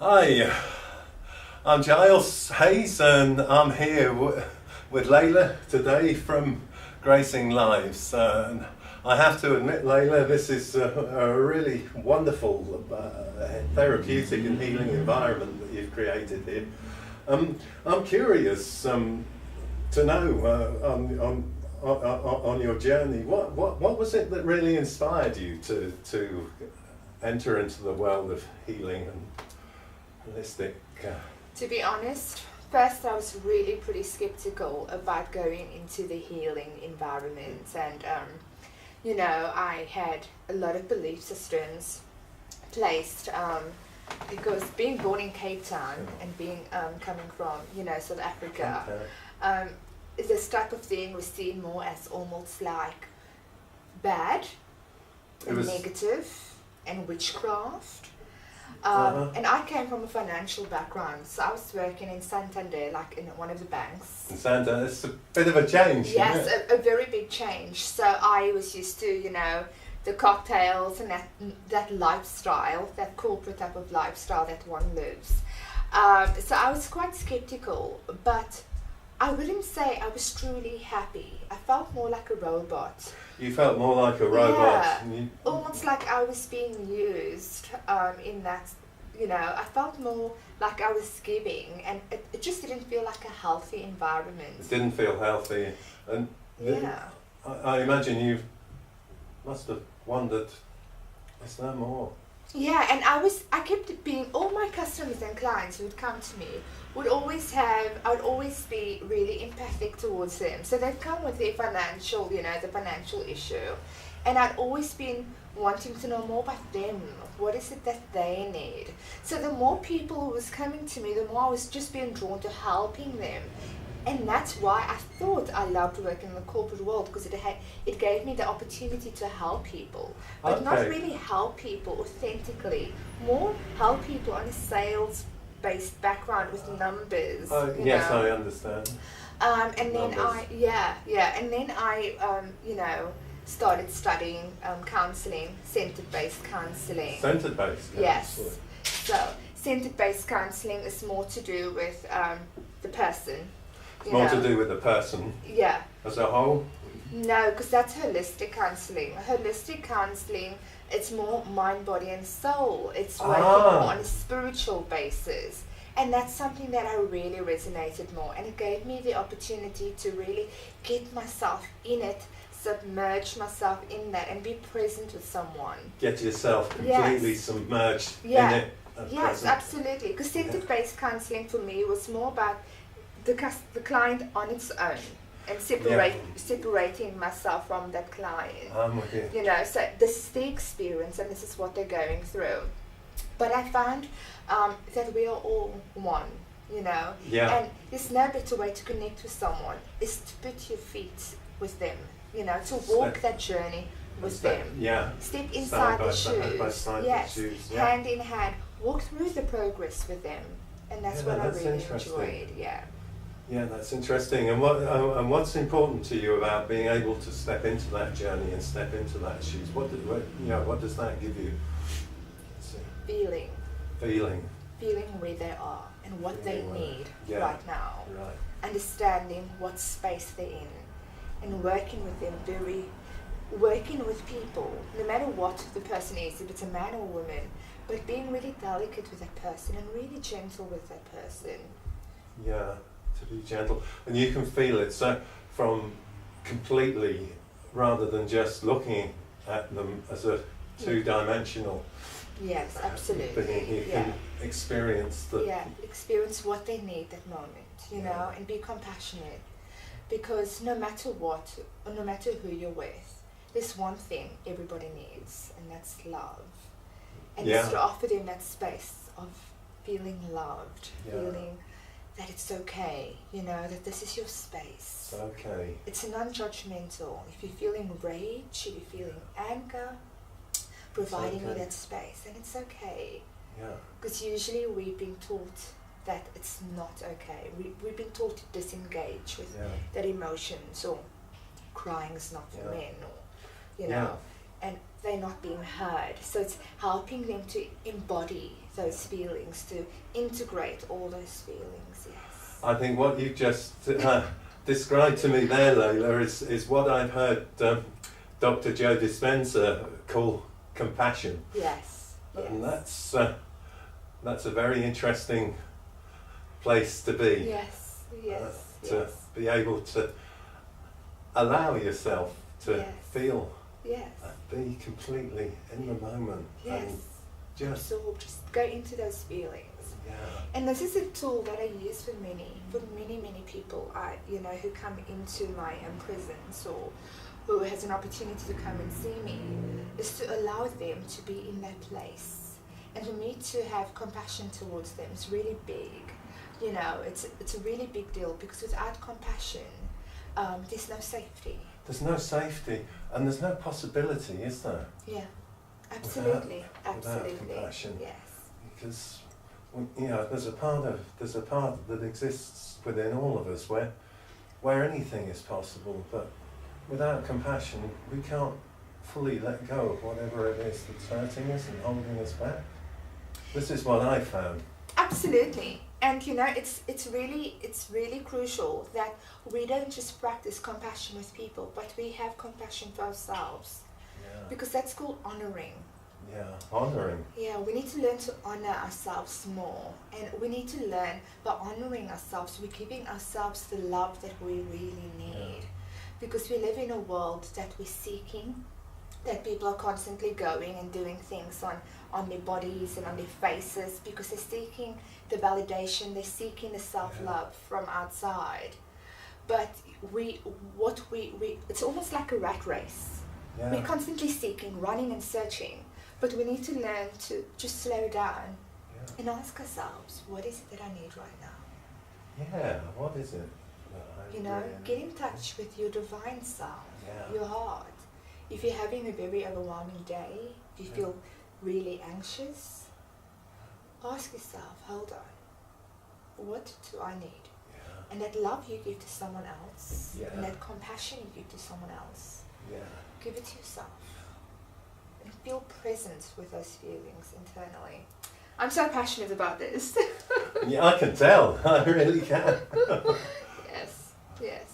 Hi, I'm Giles Hayes and I'm here with Leilah today from Gracing Lives. And I have to admit, Leilah, this is a really wonderful, therapeutic and healing environment that you've created here. I'm curious to know on your journey, what was it that really inspired you to enter into the world of healing and holistic? To be honest, first I was really pretty skeptical about going into the healing environment, and I had a lot of belief systems placed because being born in Cape Town and being coming from South Africa, this type of thing was seen more as almost like bad and negative and witchcraft. And I came from a financial background, so I was working in Santander, like in one of the banks. In Santander, it's a bit of a change. Yes, a very big change. So I was used to, the cocktails and that lifestyle, that corporate type of lifestyle that one lives. So I was quite skeptical, but I wouldn't say I was truly happy. I felt more like a robot. You felt more like a robot. Yeah, almost like I was being used in that, I felt more like I was giving, and it just didn't feel like a healthy environment. It didn't feel healthy. And yeah. I imagine you must have wondered, is there more? Yeah, and I kept being, all my customers and clients who would come to me I would always be really empathic towards them. So they'd come with their financial, the financial issue. And I'd always been wanting to know more about them. What is it that they need? So the more people who was coming to me, the more I was just being drawn to helping them. And that's why I thought I loved working in the corporate world, because it gave me the opportunity to help people, but not really help people authentically, more help people on a sales-based background with numbers. Yes, I understand. And then I started studying counseling, centered-based counseling. Centered-based? Yes. So centered-based counseling is more to do with the person. More to do with the person as a whole? No, because that's holistic counseling. Holistic counseling, it's more mind, body and soul. It's working more on a spiritual basis. And that's something that I really resonated more. And it gave me the opportunity to really get myself in it, submerge myself in that, and be present with someone. Get yourself completely submerged in it. Yes, absolutely. Because centered-based counseling for me was more about the client on its own, and separating myself from that client. I'm with you. So this is the experience and this is what they're going through. But I found that we are all one, and there's no better way to connect with someone is to put your feet with them, to walk that journey with them. Yeah. Step inside the shoes. Yes. Hand in hand, walk through the progress with them. And that's what I really enjoyed. Yeah, that's interesting. And what's important to you about being able to step into that journey and step into that shoes? What does that give you? Feeling where they are and what they need right now. Right. Understanding what space they're in, and working with them, working with people, no matter what the person is, if it's a man or a woman, but being really delicate with that person and really gentle with that person. Yeah, to be gentle. And you can feel it so from completely, rather than just looking at them as a two-dimensional. Yes, absolutely. You can experience experience what they need that moment, and be compassionate. Because no matter what, or no matter who you're with, there's one thing everybody needs, and that's love. And it's to offer them that space of feeling loved, feeling that it's okay, that this is your space. It's okay. It's non-judgmental. If you're feeling rage, if you're feeling anger, providing you that space, and it's okay. Yeah. Because usually we've been taught that it's not okay. We've been taught to disengage with that emotions, or crying is not for men, or and they're not being heard. So it's helping them to embody those feelings, to integrate all those feelings. Yes. I think what you just described to me there, Leilah, is what I've heard Dr. Joe Dispenza call compassion. Yes. And that's a very interesting place to be. Yes. Yes. To be able to allow yourself to feel, yes. Be completely in the moment. Yes. And just absorb, just go into those feelings. yeah. And this is a tool that I use for many people, who come into my prisons or who has an opportunity to come and see me, is to allow them to be in that place. And for me to have compassion towards them is really big. It's a really big deal, because without compassion, there's no safety. There's no safety, and there's no possibility, is there? Yeah, absolutely, without compassion. Yes. Because there's a part that exists within all of us where anything is possible, but without compassion, we can't fully let go of whatever it is that's hurting us and holding us back. This is what I found. Absolutely. And it's really crucial that we don't just practice compassion with people, but we have compassion for ourselves. Yeah. Because that's called honoring. Yeah, honoring. Yeah, we need to learn to honor ourselves more. And we need to learn, by honoring ourselves, we're giving ourselves the love that we really need. Yeah. Because we live in a world that we're seeking, that people are constantly going and doing things on their bodies and on their faces, because they're seeking the validation, they're seeking the self-love from outside. But it's almost like a rat race. Yeah. We're constantly seeking, running and searching, but we need to learn to just slow down and ask ourselves, what is it that I need right now? Yeah, what is it? Get in touch with your divine self, Yeah. your heart. If you're having a very overwhelming day, if you feel really anxious, ask yourself, hold on, what do I need? Yeah. And that love you give to someone else, Yeah. and that compassion you give to someone else, Yeah. give it to yourself. And feel present with those feelings internally. I'm so passionate about this. Yeah, I can tell. I really can. Yes, yes.